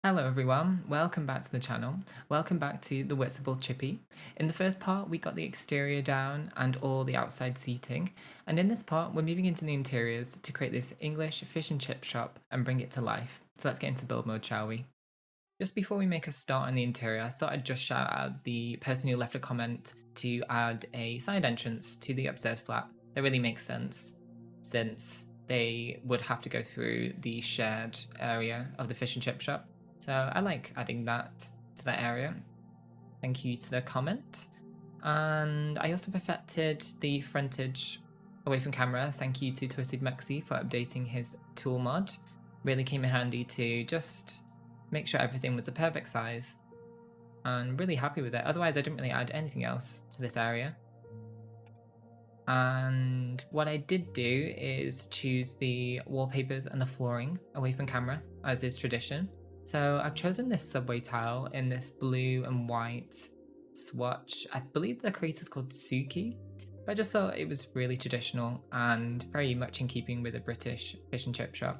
Hello everyone, welcome back to the channel. Welcome back to the Whitstable Chippy. In the first part, we got the exterior down and all the outside seating. And in this part, we're moving into the interiors to create this English fish and chip shop and bring it to life. So let's get into build mode, shall we? Just before we make a start on the interior, I thought I'd just shout out the person who left a comment to add a side entrance to the upstairs flat. That really makes sense since they would have to go through the shared area of the fish and chip shop. So I like adding that to that area. Thank you to the comment. And I also perfected the frontage away from camera. Thank you to Twisted Mexi for updating his tool mod. Really came in handy to just make sure everything was the perfect size. And really happy with it. Otherwise, I didn't really add anything else to this area. And what I did do is choose the wallpapers and the flooring away from camera, as is tradition. So I've chosen this subway tile in this blue and white swatch. I believe the creator's called Suki, but I just thought it was really traditional and very much in keeping with a British fish and chip shop.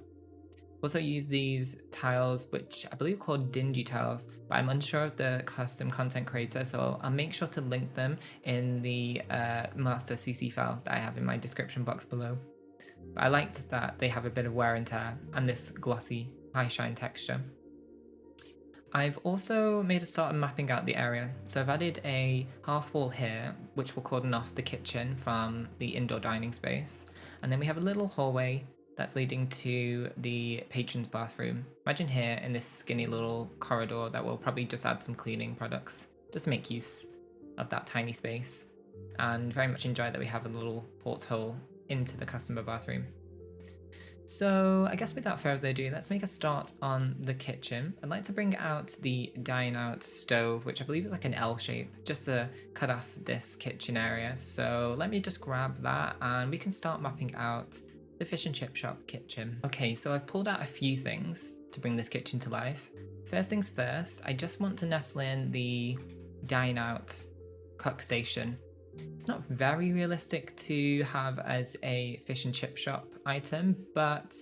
Also use these tiles, which I believe are called dingy tiles, but I'm unsure of the custom content creator, so I'll make sure to link them in the master CC file that I have in my description box below. But I liked that they have a bit of wear and tear and this glossy high shine texture. I've also made a start on mapping out the area. So I've added a half wall here, which will cordon off the kitchen from the indoor dining space. And then we have a little hallway that's leading to the patron's bathroom. Imagine here in this skinny little corridor that will probably just add some cleaning products, just to make use of that tiny space. And very much enjoy that we have a little porthole into the customer bathroom. So I guess without further ado, let's make a start on the kitchen. I'd like to bring out the dine out stove, which I believe is like an L shape, just to cut off this kitchen area. So let me just grab that and we can start mapping out the fish and chip shop kitchen. Okay, so I've pulled out a few things to bring this kitchen to life. First things first, I just want to nestle in the dine out cook station. It's not very realistic to have as a fish and chip shop item, but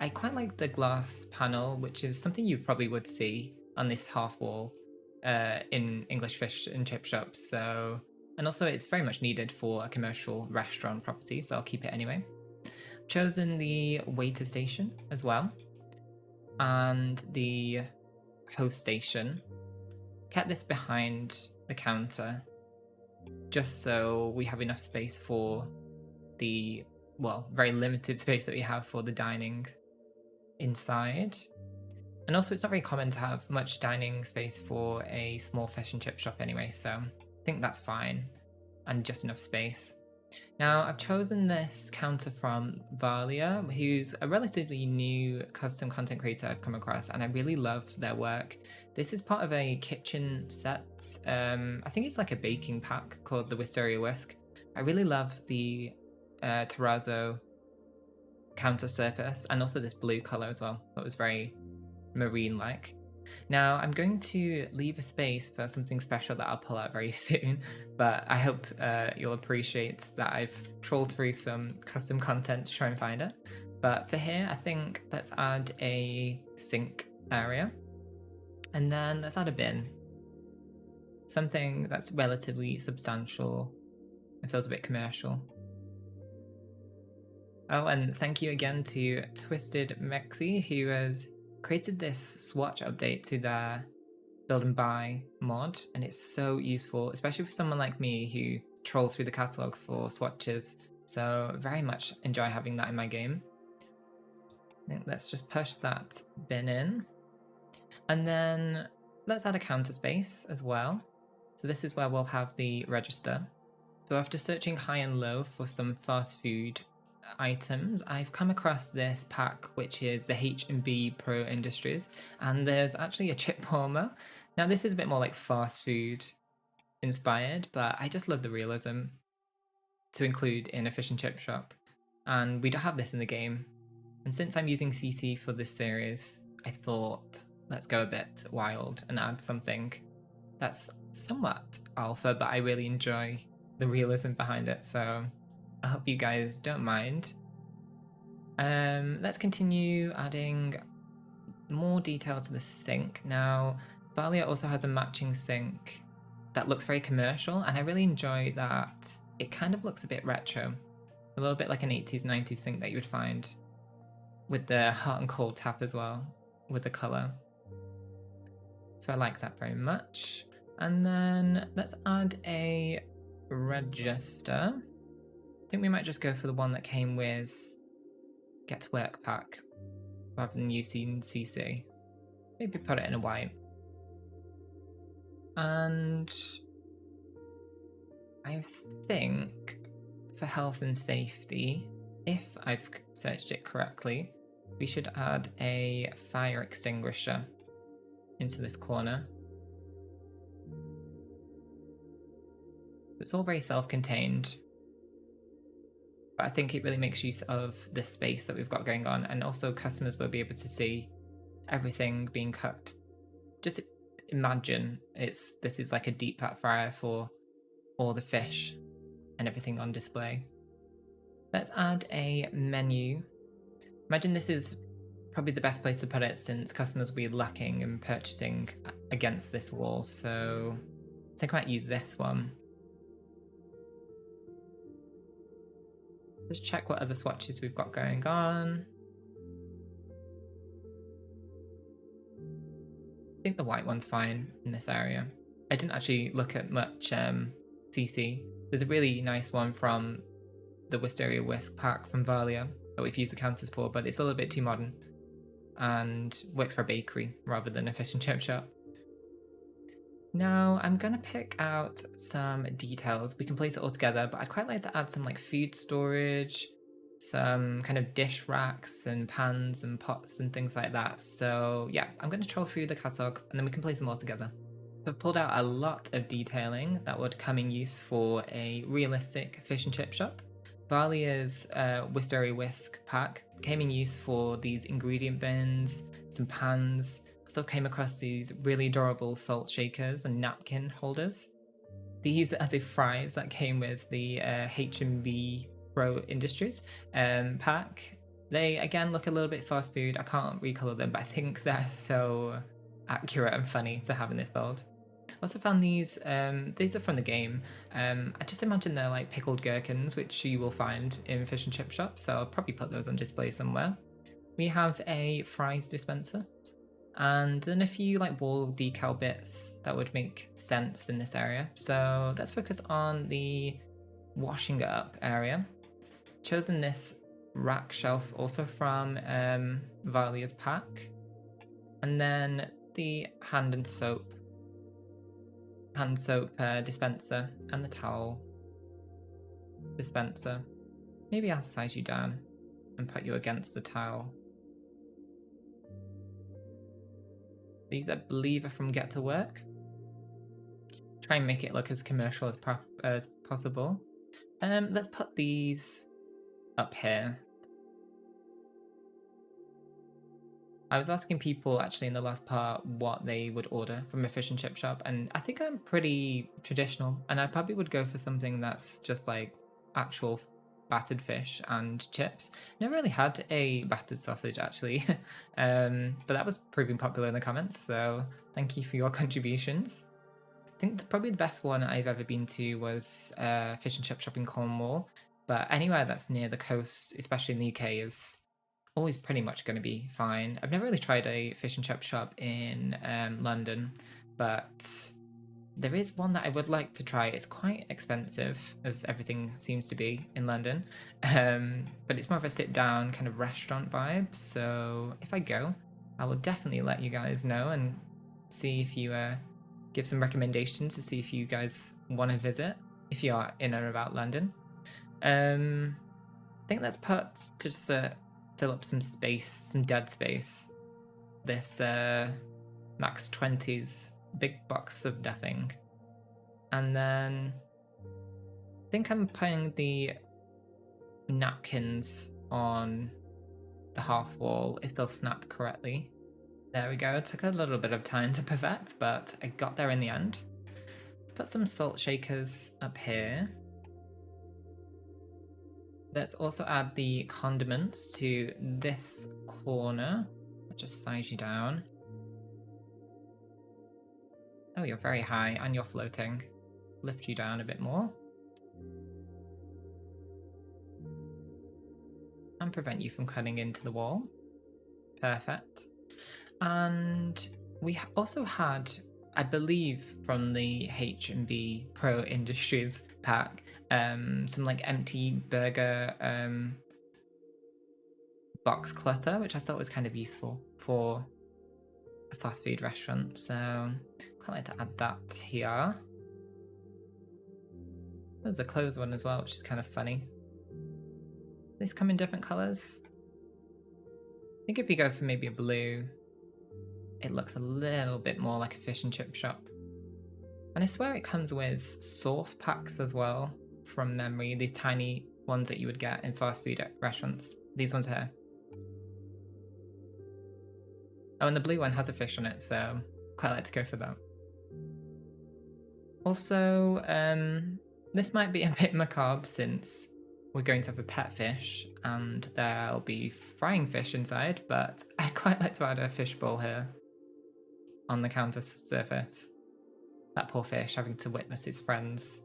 I quite like the glass panel, which is something you probably would see on this half wall in English fish and chip shops. So, and also it's very much needed for a commercial restaurant property, so I'll keep it anyway. I've chosen the waiter station as well, and the host station. Kept this behind the counter just so we have enough space for the, well, very limited space that we have for the dining inside. And also it's not very common to have much dining space for a small fish and chip shop anyway, so I think that's fine and just enough space. Now I've chosen this counter from Valia, who's a relatively new custom content creator I've come across, and I really love their work. This is part of a kitchen set. I think it's like a baking pack called the Wisteria Whisk. I really love the terrazzo counter surface and also this blue color as well. That was very marine-like. Now I'm going to leave a space for something special that I'll pull out very soon, but I hope you'll appreciate that I've trolled through some custom content to try and find it. But for here, I think let's add a sink area, and then let's add a bin. Something that's relatively substantial and feels a bit commercial. Oh, and thank you again to Twisted Mexi, who has created this swatch update to their build and buy mod, and it's so useful, especially for someone like me who trolls through the catalog for swatches. So very much enjoy having that in my game. I think let's just push that bin in, and then let's add a counter space as well. So this is where we'll have the register. So after searching high and low for some fast food items, I've come across this pack, which is the H&B Pro Industries, and there's actually a chip warmer. Now this is a bit more like fast food inspired, but I just love the realism to include in a fish and chip shop, and we don't have this in the game. And since I'm using CC for this series, I thought let's go a bit wild and add something that's somewhat alpha, but I really enjoy the realism behind it, so I hope you guys don't mind. Let's continue adding more detail to the sink. Now, Valia also has a matching sink that looks very commercial, and I really enjoy that it kind of looks a bit retro. A little bit like an 80s, 90s sink that you would find with the hot and cold tap as well, with the colour. So I like that very much. And then let's add a register. I think we might just go for the one that came with Get to Work pack rather than using CC. Maybe put it in a white. And I think for health and safety, if I've searched it correctly, we should add a fire extinguisher into this corner. It's all very self-contained, but I think it really makes use of the space that we've got going on, and also customers will be able to see everything being cooked. Just imagine this is like a deep fat fryer for all the fish and everything on display. Let's add a menu. Imagine this is probably the best place to put it, since customers will be looking and purchasing against this wall. So I think I might use this one. Let's check what other swatches we've got going on. I think the white one's fine in this area. I didn't actually look at much CC. There's a really nice one from the Wisteria Whisk pack from Valia that we've used the counters for, but it's a little bit too modern and works for a bakery rather than a fish and chip shop. Now I'm gonna pick out some details. We can place it all together, but I'd quite like to add some like food storage, some kind of dish racks and pans and pots and things like that. So yeah, I'm gonna troll through the catalogue and then we can place them all together. So I've pulled out a lot of detailing that would come in use for a realistic fish and chip shop. Valia's Wisteria Whisk pack came in use for these ingredient bins, some pans. Also came across these really adorable salt shakers and napkin holders. These are the fries that came with the H&B Pro Industries pack. They again look a little bit fast food. I can't recolor them, but I think they're so accurate and funny to have in this build. Also found these are from the game. I just imagine they're like pickled gherkins, which you will find in fish and chip shops, so I'll probably put those on display somewhere. We have a fries dispenser, and then a few like wall decal bits that would make sense in this area. So let's focus on the washing it up area. Chosen this rack shelf also from Valia's pack, and then the hand soap dispenser and the towel dispenser. Maybe I'll size you down and put you against the towel. These, I believe, are from Get to Work. Try and make it look as commercial as possible. Let's put these up here. I was asking people actually in the last part what they would order from a fish and chip shop, and I think I'm pretty traditional, and I probably would go for something that's just like actual battered fish and chips. Never really had a battered sausage actually, but that was proving popular in the comments, so thank you for your contributions. I think probably the best one I've ever been to was fish and chip shop in Cornwall, but anywhere that's near the coast, especially in the UK, is always pretty much going to be fine. I've never really tried a fish and chip shop in London, but there is one that I would like to try. It's quite expensive, as everything seems to be in London, but it's more of a sit-down kind of restaurant vibe. So if I go, I will definitely let you guys know and see if you give some recommendations to see if you guys want to visit, if you are in and about London. I think let's put just fill up some space, some dead space. This Max 20's big box of nothing. And then I think I'm putting the napkins on the half wall if they'll snap correctly. There we go. It took a little bit of time to perfect, but I got there in the end. Let's put some salt shakers up here. Let's also add the condiments to this corner. I'll just size you down. Oh, you're very high and you're floating. Lift you down a bit more. And prevent you from cutting into the wall. Perfect. And we also had, I believe, from the H&B Pro Industries pack, some like empty burger box clutter, which I thought was kind of useful for a fast food restaurant. So quite like to add that here. There's a closed one as well, which is kind of funny. These come in different colors. I think if you go for maybe a blue, it looks a little bit more like a fish and chip shop. And I swear it comes with sauce packs as well, from memory. These tiny ones that you would get in fast food restaurants. These ones here. Oh, and the blue one has a fish on it, so quite like to go for that. Also, this might be a bit macabre since we're going to have a pet fish and there'll be frying fish inside, but I quite like to add a fish bowl here on the counter surface. That poor fish having to witness his friends.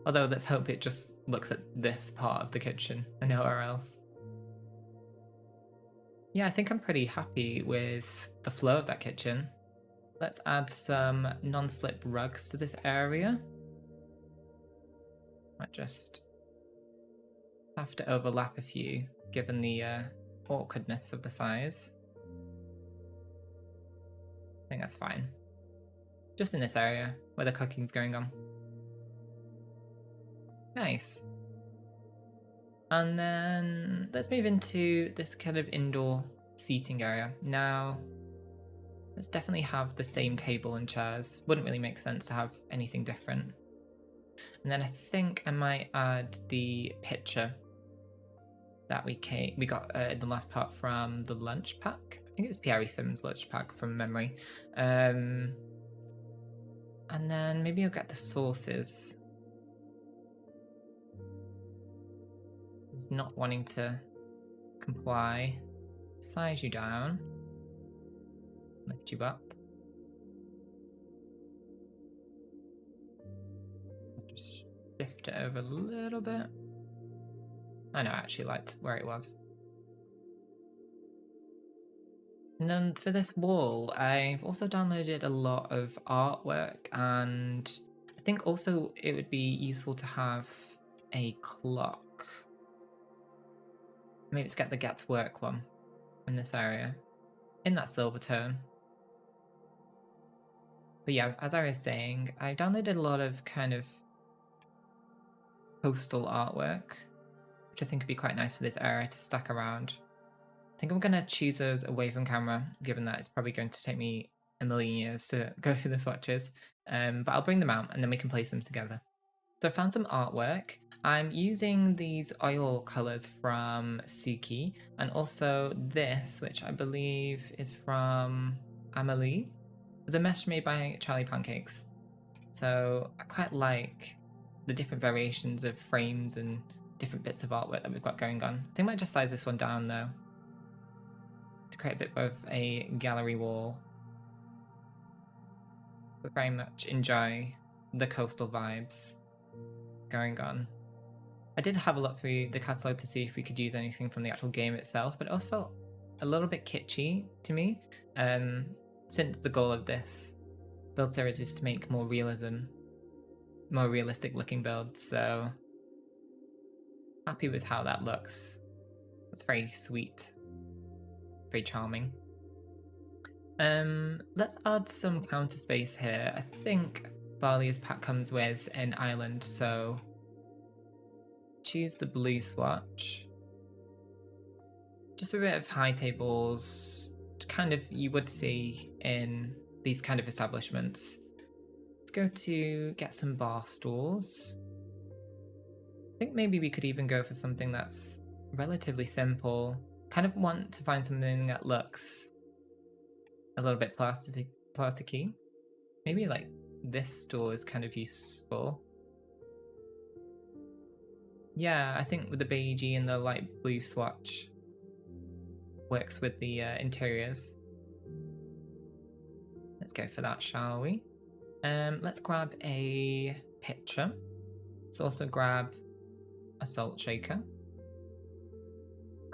Although let's hope it just looks at this part of the kitchen and nowhere else. Yeah, I think I'm pretty happy with the flow of that kitchen. Let's add some non-slip rugs to this area. Might just have to overlap a few, given the awkwardness of the size. I think that's fine. Just in this area where the cooking's going on. Nice. And then let's move into this kind of indoor seating area. Now, let's definitely have the same table and chairs. Wouldn't really make sense to have anything different. And then I think I might add the picture that we got in the last part from the lunch pack. I think it was Pierre Sim's lunch pack from memory. And then maybe I'll get the sauces. It's not wanting to comply. Size you down. Lift you up. Just shift it over a little bit. I know I actually liked where it was. And then for this wall, I've also downloaded a lot of artwork, and I think also it would be useful to have a clock. Maybe let's get the Get to Work one in this area, in that silver tone. But yeah, as I was saying, I downloaded a lot of kind of postal artwork, which I think would be quite nice for this area to stack around. I think I'm going to choose those away from camera, given that it's probably going to take me a million years to go through the swatches. But I'll bring them out and then we can place them together. So I found some artwork. I'm using these oil colours from Suki, and also this, which I believe is from Amelie, the mesh made by Charlie Pancakes. So I quite like the different variations of frames and different bits of artwork that we've got going on. I think I might just size this one down though, to create a bit of a gallery wall. But very much enjoy the coastal vibes going on. I did have a look through the catalogue to see if we could use anything from the actual game itself, but it also felt a little bit kitschy to me, since the goal of this build series is to make more realistic looking builds, so happy with how that looks. It's very sweet, very charming. Let's add some counter space here. I think Bali's pack comes with an island, so choose the blue swatch. Just a bit of high tables, kind of you would see in these kind of establishments. Let's go to get some bar stools. I think maybe we could even go for something that's relatively simple. Kind of want to find something that looks a little bit plasticky. Maybe like this stool is kind of useful. Yeah, I think with the beigey and the light blue swatch works with the interiors. Let's go for that, shall we? Let's grab a pitcher. Let's also grab a salt shaker,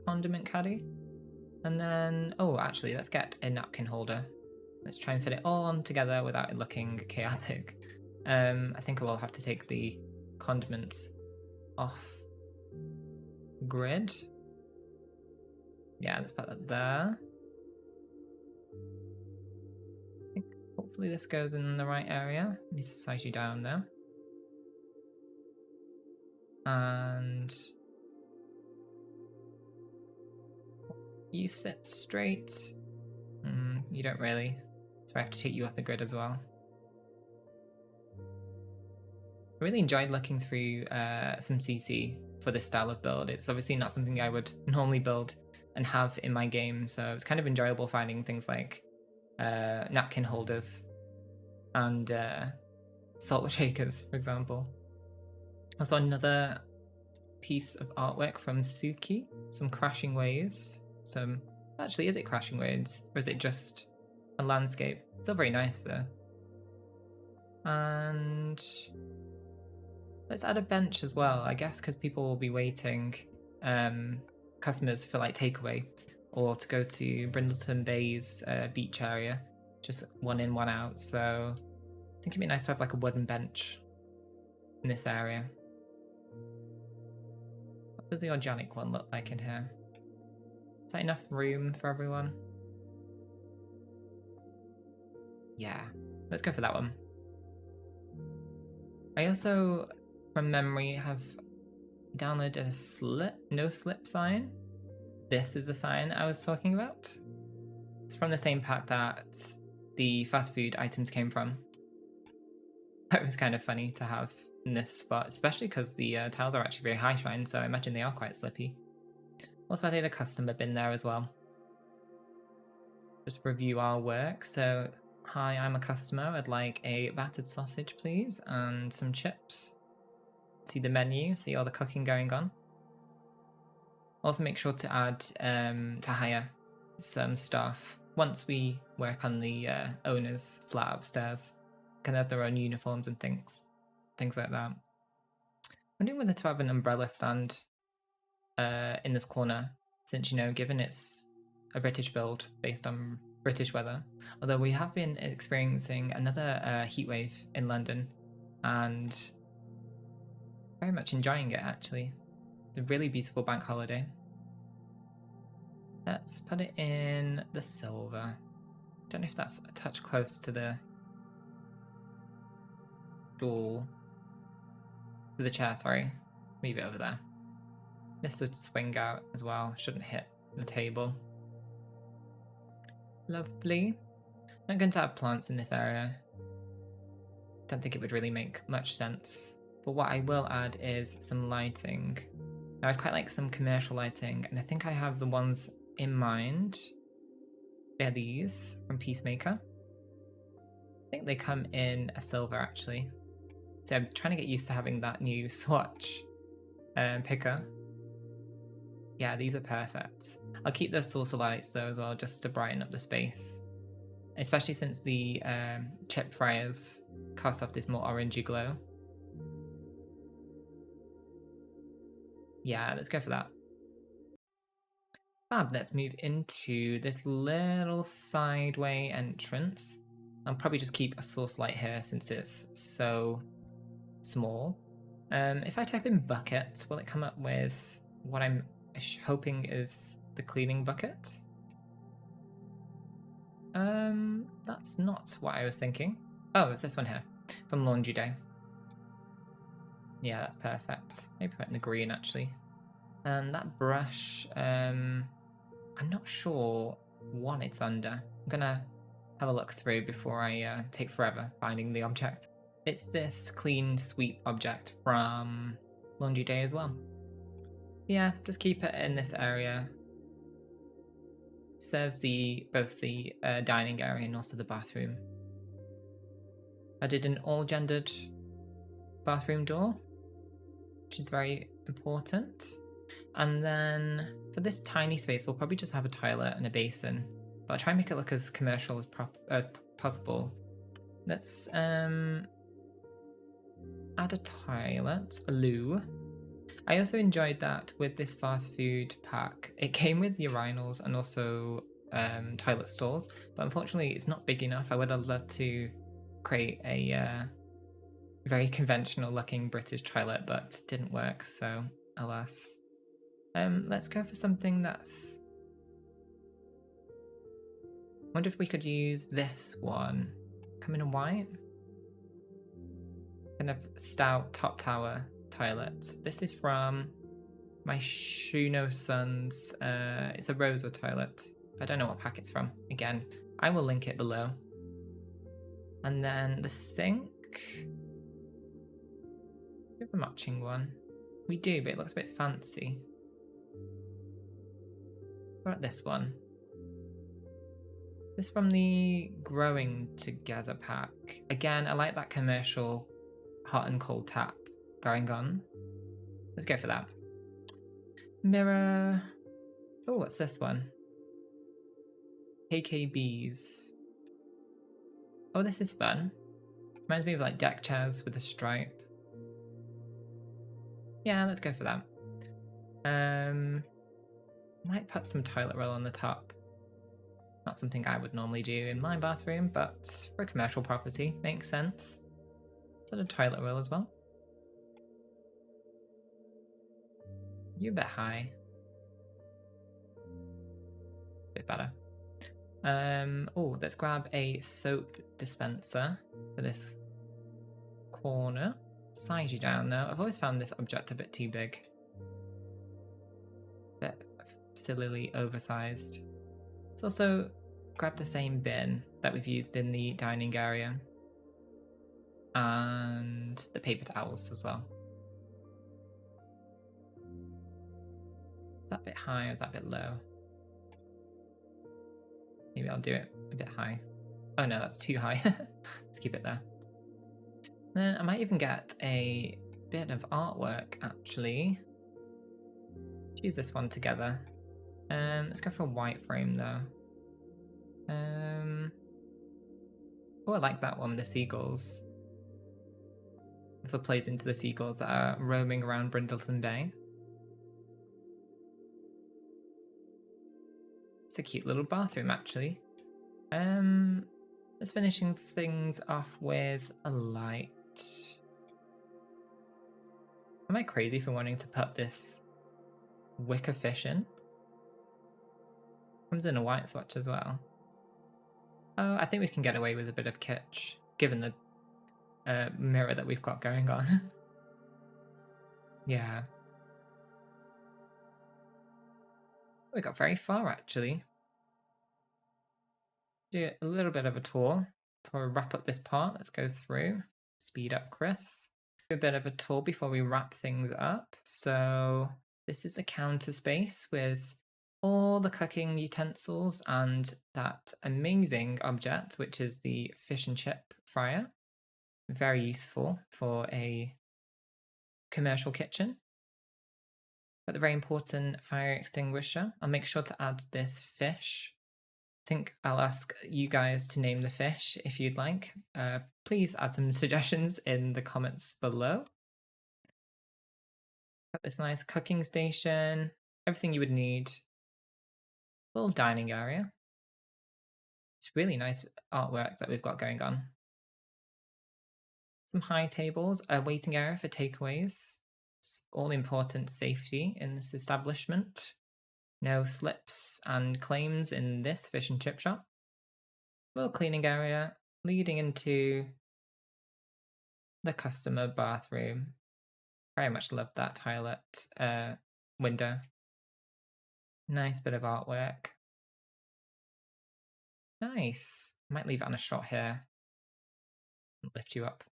condiment caddy, and then, oh, actually, let's get a napkin holder. Let's try and fit it all on together without it looking chaotic. I think I will have to take the condiments off grid. Yeah, let's put that there. I think hopefully this goes in the right area. I need to size you down there. And you sit straight. You don't really. So I have to take you off the grid as well. I really enjoyed looking through some CC for this style of build. It's obviously not something I would normally build and have in my game, so it's kind of enjoyable finding things like napkin holders and salt shakers, for example. Also another piece of artwork from Suki, some crashing waves. Actually, is it crashing waves or is it just a landscape? It's all very nice though. And let's add a bench as well, I guess, because people will be waiting, customers for like takeaway or to go to Brindleton Bay's beach area, just one in, one out. So I think it'd be nice to have like a wooden bench in this area. What does the organic one look like in here? Is that enough room for everyone? Yeah, let's go for that one. I also, from memory, have downloaded a no slip sign. This is the sign I was talking about. It's from the same pack that the fast food items came from. It was kind of funny to have in this spot, especially because the tiles are actually very high shine, so I imagine they are quite slippy. Also added a customer bin there as well. Just review our work. So, hi, I'm a customer. I'd like a battered sausage, please, and some chips. See the menu, see all the cooking going on. Also make sure to add, to hire some staff once we work on the owner's flat upstairs. Can have their own uniforms and things like that. I'm wondering whether to have an umbrella stand in this corner, since, you know, given it's a British build based on British weather. Although we have been experiencing another heat wave in London, and very much enjoying it actually. It's a really beautiful bank holiday. Let's put it in the silver. Don't know if that's a touch close to the stool. To the chair, sorry. Move it over there. This would swing out as well, shouldn't hit the table. Lovely. Not going to have plants in this area. Don't think it would really make much sense. But what I will add is some lighting. Now I'd quite like some commercial lighting, and I think I have the ones in mind. They're these from Peacemaker. I think they come in a silver actually. So I'm trying to get used to having that new swatch picker. Yeah, these are perfect. I'll keep those saucer lights though as well, just to brighten up the space. Especially since the chip fryers cast off this more orangey glow. Yeah, let's go for that. Fab, let's move into this little sideway entrance. I'll probably just keep a source light here since it's so small. If I type in bucket, will it come up with what I'm hoping is the cleaning bucket? That's not what I was thinking. Oh, it's this one here from Laundry Day. Yeah, that's perfect. Maybe put it in the green actually. And that brush, I'm not sure what it's under. I'm gonna have a look through before I take forever finding the object. It's this clean sweep object from Laundry Day as well. Yeah, just keep it in this area. Serves both the dining area and also the bathroom. I did an all-gendered bathroom door, which is very important. And then for this tiny space, we'll probably just have a toilet and a basin. But I'll try and make it look as commercial as possible. Let's add a toilet, a loo. I also enjoyed that with this fast food pack. It came with urinals and also toilet stalls, but unfortunately it's not big enough. I would have loved to create a very conventional looking British toilet, but didn't work, so alas. Let's go for something that's... wonder if we could use this one. Come in a white? Kind of stout top tower toilet. This is from my Shuno Son's, it's a Rosa toilet. I don't know what pack it's from. Again, I will link it below. And then the sink. We have a matching one. We do, but it looks a bit fancy. What about this one? This is from the Growing Together pack. Again, I like that commercial hot and cold tap going on. Let's go for that. Mirror. Oh, what's this one? KKBs. Oh, this is fun. Reminds me of like deck chairs with a stripe. Yeah, let's go for that. Might put some toilet roll on the top. Not something I would normally do in my bathroom, but for a commercial property, makes sense. Is that a toilet roll as well? You're a bit high. Bit better. Oh, let's grab a soap dispenser for this corner. Size you down though. I've always found this object a bit too big. Bit sillily oversized. Let's also grab the same bin that we've used in the dining area. And the paper towels as well. Is that a bit high or is that a bit low? Maybe I'll do it a bit high. Oh no, that's too high. Let's keep it there. Then I might even get a bit of artwork actually. Use this one together. Let's go for a white frame though. Oh, I like that one, the seagulls. This all plays into the seagulls that are roaming around Brindleton Bay. It's a cute little bathroom actually. Just finishing things off with a light. Am I crazy for wanting to put this wicker fish in? Comes in a white swatch as well. Oh, I think we can get away with a bit of kitsch, given the mirror that we've got going on. Yeah. We got very far actually. Do a little bit of a tour before we wrap up this part. Let's go through. Speed up, Chris. Do a bit of a tour before we wrap things up. So this is a counter space with all the cooking utensils and that amazing object, which is the fish and chip fryer. Very useful for a commercial kitchen. But the very important fire extinguisher. I'll make sure to add this fish. I think I'll ask you guys to name the fish if you'd like. Please add some suggestions in the comments below. Got this nice cooking station, everything you would need. Little dining area. It's really nice artwork that we've got going on. Some high tables, a waiting area for takeaways. It's all important safety in this establishment. No slips and claims in this fish and chip shop. Little cleaning area leading into the customer bathroom. Very much love that toilet window. Nice bit of artwork. Nice. Might leave it on a shot here. Lift you up.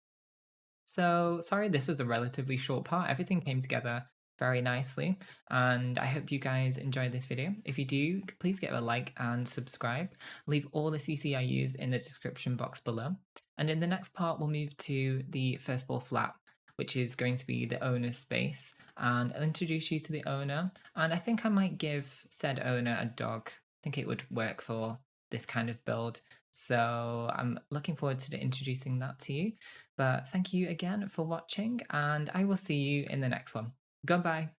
So sorry this was a relatively short part. Everything came together very nicely and I hope you guys enjoyed this video. If you do, please give it a like and subscribe. Leave all the CC I use in the description box below. And in the next part we'll move to the first floor flat, which is going to be the owner's space, and I'll introduce you to the owner, and I think I might give said owner a dog. I think it would work for this kind of build. So I'm looking forward to introducing that to you. But thank you again for watching, and I will see you in the next one. Goodbye.